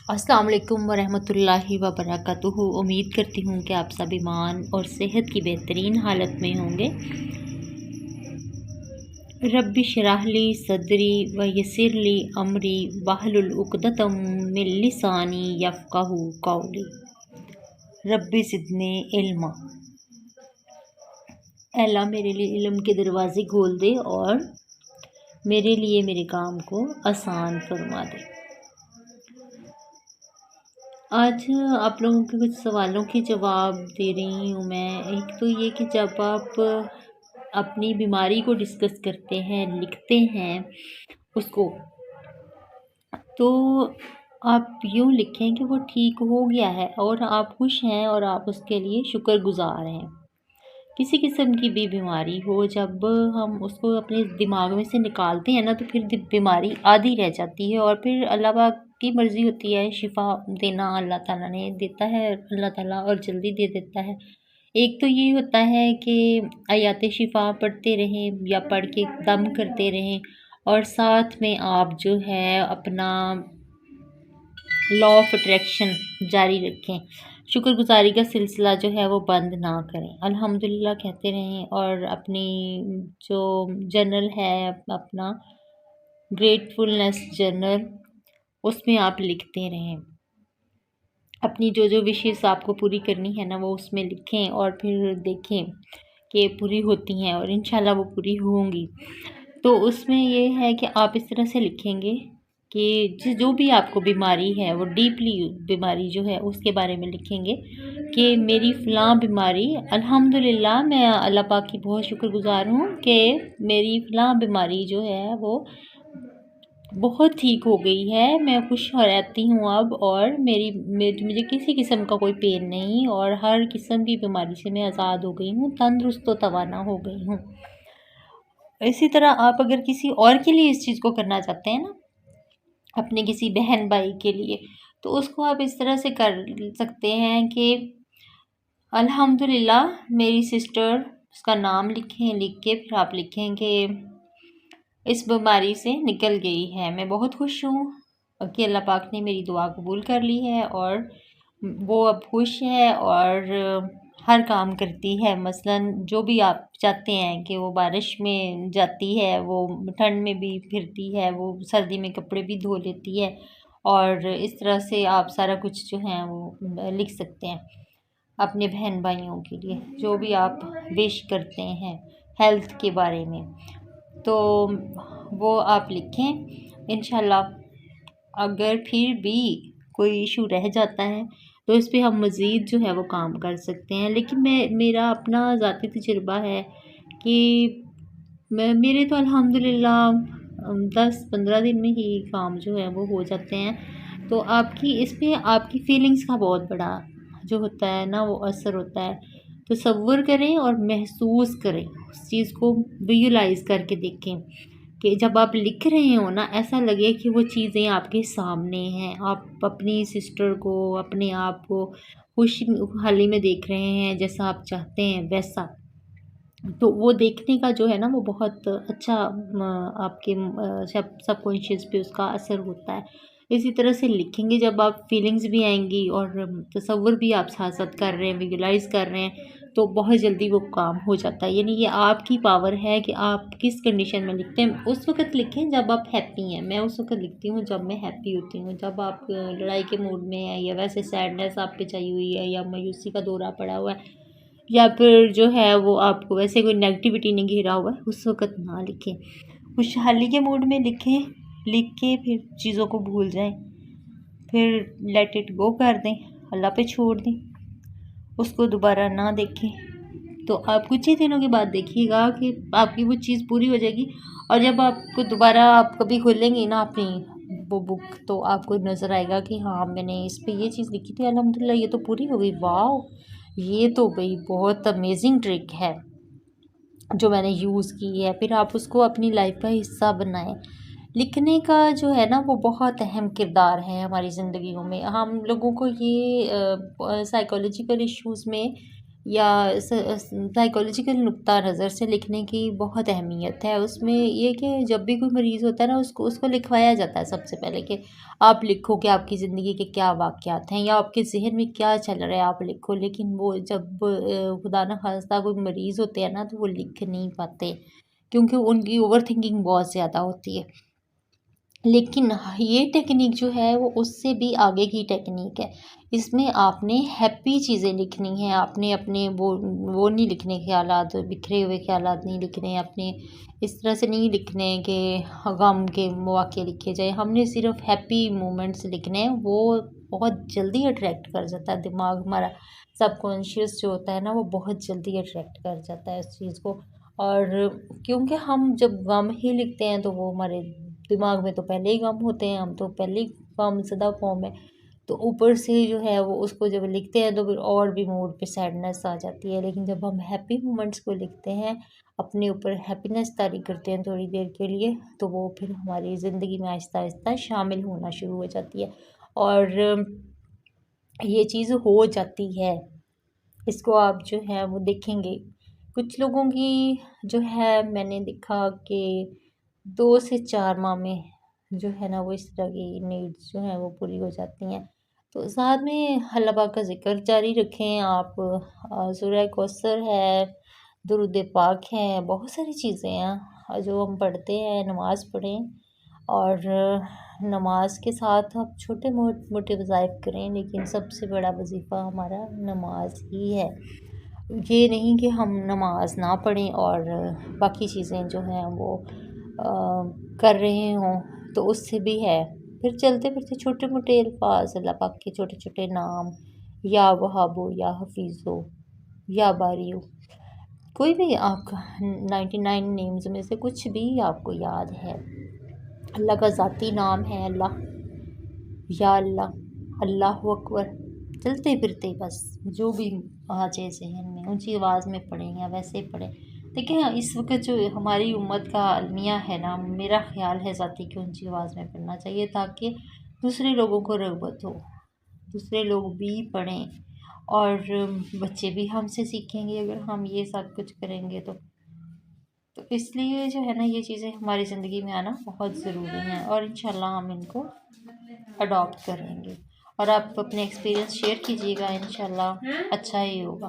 अस्सलाम वालेकुम वरहमतुल्लाहि वबरकातुहू। उम्मीद करती हूँ कि आप सब ईमान और सेहत की बेहतरीन हालत में होंगे। रब्बि शराहली सदरी व यसिरली अमरी वाहलुल उक़दतम मिन लिसानी यफ़क़हू क़ौली। रब्बि ज़िदनी इल्मा। अल्लाह मेरे लिए इल्म के दरवाज़े खोल दे और मेरे लिए मेरे काम को आसान फरमा दे। आज आप लोगों के कुछ सवालों के जवाब दे रही हूँ मैं। एक तो ये कि जब आप अपनी बीमारी को डिस्कस करते हैं, लिखते हैं उसको, तो आप यूँ लिखें कि वो ठीक हो गया है और आप खुश हैं और आप उसके लिए शुक्रगुज़ार हैं। किसी किस्म की भी बीमारी हो, जब हम उसको अपने दिमाग में से निकालते हैं ना, तो फिर बीमारी आधी रह जाती है और फिर अल्लाह पाक की मर्ज़ी होती है शिफ़ा देना। अल्लाह ताला ने देता है, अल्लाह ताला, और जल्दी दे देता है। एक तो ये होता है कि आयात शिफ़ा पढ़ते रहें या पढ़ के दम करते रहें, और साथ में आप जो है अपना लॉ ऑफ अट्रैक्शन जारी रखें। शुक्रगुज़ारी का सिलसिला जो है वो बंद ना करें, अल्हम्दुलिल्लाह कहते रहें। और अपनी जो जर्नल है, अपना ग्रेटफुलनेस जर्नल, उसमें आप लिखते रहें। अपनी जो जो विशेस आपको पूरी करनी है ना, वो उसमें लिखें और फिर देखें कि पूरी होती हैं, और इंशाल्लाह वो पूरी होंगी। तो उसमें ये है कि आप इस तरह से लिखेंगे कि जो भी आपको बीमारी है, वो डीपली बीमारी जो है उसके बारे में लिखेंगे कि मेरी फ़लाँ बीमारी, अल्हम्दुलिल्लाह मैं अल्लाह पाक की बहुत शुक्रगुज़ार हूँ कि मेरी फ़लाँ बीमारी जो है वो बहुत ठीक हो गई है। मैं खुश रहती हूँ अब, और मुझे किसी किस्म का कोई पेन नहीं, और हर किस्म की बीमारी से मैं आज़ाद हो गई हूँ, तंदुरुस्त व तवाना हो गई हूँ। इसी तरह आप अगर किसी और के लिए इस चीज़ को करना चाहते हैं ना, अपने किसी बहन भाई के लिए, तो उसको आप इस तरह से कर सकते हैं कि अल्हम्दुलिल्लाह मेरी सिस्टर, उसका नाम लिखें, लिख के फिर आप लिखें कि इस बीमारी से निकल गई है, मैं बहुत खुश हूँ कि अल्लाह पाक ने मेरी दुआ कबूल कर ली है, और वो अब खुश है और हर काम करती है। मसलन जो भी आप चाहते हैं कि वो बारिश में जाती है, वो ठंड में भी फिरती है, वो सर्दी में कपड़े भी धो लेती है, और इस तरह से आप सारा कुछ जो है वो लिख सकते हैं अपने बहन भाइयों के लिए, जो भी आप विश करते हैं हेल्थ के बारे में, तो वो आप लिखें। इंशाल्लाह अगर फिर भी कोई इशू रह जाता है तो इस पे हम मज़ीद जो है वो काम कर सकते हैं। लेकिन मेरा अपना ज़ाती तजुर्बा है कि मेरे तो अल्हम्दुलिल्लाह 10-15 दिन में ही काम जो है वो हो जाते हैं। तो आपकी इस पे आपकी फीलिंग्स का बहुत बड़ा जो होता है ना, वो असर होता है। तसव्वुर करें और महसूस करें, उस चीज़ को विजुलाइज़ करके देखें कि जब आप लिख रहे हो ना, ऐसा लगे कि वो चीज़ें आपके सामने हैं। आप अपनी सिस्टर को, अपने आप को खुशहाली में देख रहे हैं, जैसा आप चाहते हैं वैसा। तो वो देखने का जो है ना, वो बहुत अच्छा आपके सबकॉन्शियस पे उसका असर होता है। इसी तरह से लिखेंगे, जब आप फीलिंग्स भी आएंगी और तसव्वुर भी आप साथ साथ कर रहे हैं, विजुलाइज कर रहे हैं, तो बहुत जल्दी वो काम हो जाता है। यानी ये आपकी पावर है कि आप किस कंडीशन में लिखते हैं। उस वक़्त लिखें जब आप हैप्पी हैं। मैं उस वक़्त लिखती हूँ जब मैं हैप्पी होती हूँ। जब आप लड़ाई के मूड में हैं, या वैसे सैडनेस आप पे छाई हुई है, या मायूसी का दौरा पड़ा हुआ है, या फिर जो है वो आपको वैसे कोई नेगेटिविटी ने घेरा हुआ है, उस वक़्त ना लिखें। खुशहाली के मूड में लिखें, लिख के फिर चीज़ों को भूल जाएं, फिर लेट इट गो कर दें, अल्लाह पे छोड़ दें, उसको दोबारा ना देखें। तो आप कुछ ही दिनों के बाद देखिएगा कि आपकी वो चीज़ पूरी हो जाएगी, और जब आपको दोबारा आप कभी खोलेंगी ना अपनी वो बुक, तो आपको नज़र आएगा कि हाँ, मैंने इस पे ये चीज़ लिखी थी, अल्हम्दुलिल्लाह ये तो पूरी हो गई। वाओ, ये तो भाई बहुत अमेजिंग ट्रिक है जो मैंने यूज़ की है। फिर आप उसको अपनी लाइफ का हिस्सा बनाएं। लिखने का जो है ना, वो बहुत अहम किरदार है हमारी ज़िंदगियों में। हम लोगों को ये साइकोलॉजिकल इश्यूज़ में या साइकोलॉजिकल नुक्ता नज़र से लिखने की बहुत अहमियत है। उसमें ये कि जब भी कोई मरीज़ होता है ना, उसको उसको लिखवाया जाता है सबसे पहले कि आप लिखो कि आपकी ज़िंदगी के क्या वाक़यात हैं या आपके ज़हन में क्या चल रहा है, आप लिखो। लेकिन वो जब खुदा न ख़ास्ता कोई मरीज़ होते हैं ना, तो वो लिख नहीं पाते क्योंकि उनकी ओवरथिंकिंग बहुत ज़्यादा होती है। लेकिन ये टेक्निक जो है वो उससे भी आगे की टेक्निक है। इसमें आपने हैप्पी चीज़ें लिखनी हैं, आपने अपने वो नहीं लिखने ख़यालात, बिखरे हुए ख़यालात नहीं लिखने हैं, अपने इस तरह से नहीं लिखने कि गम के मौक़े लिखे जाएँ। हमने सिर्फ़ हैप्पी मोमेंट्स लिखने हैं, वो बहुत जल्दी अट्रैक्ट कर जाता है दिमाग हमारा। सबकॉन्शियस जो होता है ना, वो बहुत जल्दी अट्रैक्ट कर जाता है उस चीज़ को। और क्योंकि हम जब गम ही लिखते हैं तो वो हमारे दिमाग में तो पहले ही गम होते हैं, हम तो पहले ही गमज़दा कौम है। तो ऊपर से जो है वो उसको जब लिखते हैं तो फिर और भी मूड पे सैडनेस आ जाती है। लेकिन जब हम हैप्पी मोमेंट्स को लिखते हैं, अपने ऊपर हैप्पीनेस तारी करते हैं थोड़ी देर के लिए, तो वो फिर हमारी ज़िंदगी में आहिस्ता-आहिस्ता शामिल होना शुरू हो जाती है। और ये चीज़ हो जाती है। इसको आप जो है वो देखेंगे, कुछ लोगों की जो है मैंने देखा कि 2 से 4 माह में जो है ना वो इस तरह की नीड्स जो हैं वो पूरी हो जाती हैं। तो साथ में अल्लाह पाक का ज़िक्र जारी रखें आप, सूरह कौसर है, दुरूद पाक है, बहुत सारी चीज़ें हैं जो हम पढ़ते हैं, नमाज़ पढ़ें। और नमाज के साथ आप छोटे मोटे वज़ाइफ करें, लेकिन सबसे बड़ा वजीफ़ा हमारा नमाज ही है। ये नहीं कि हम नमाज ना पढ़ें और बाकी चीज़ें जो हैं वो कर रहे हों, तो उससे भी है। फिर चलते फिरते छोटे मोटे अल्फाज, अल्लाह पाक के छोटे छोटे नाम, या वहाबो या हफीज़ो या बारियो, कोई भी आपका 99 नेम्स में से कुछ भी आपको याद है। अल्लाह का ज़ाती नाम है अल्लाह, या अल्लाह, अल्लाहु अकबर। चलते फिरते बस जो भी आ जाए ज़हन में, ऊंची आवाज़ में पढ़ें या वैसे पढ़ें। देखिए इस वक्त जो हमारी उम्मत का अलमिया है ना, मेरा ख्याल है ज़ाती की ऊंची आवाज़ में पढ़ना चाहिए ताकि दूसरे लोगों को रग़बत हो, दूसरे लोग भी पढ़ें और बच्चे भी हमसे सीखेंगे अगर हम ये सब कुछ करेंगे तो इसलिए जो है ना ये चीज़ें हमारी ज़िंदगी में आना बहुत ज़रूरी हैं और इंशाल्लाह हम इनको अडॉप्ट करेंगे। और आप अपने एक्सपीरियंस शेयर कीजिएगा, इंशाल्लाह अच्छा ही होगा।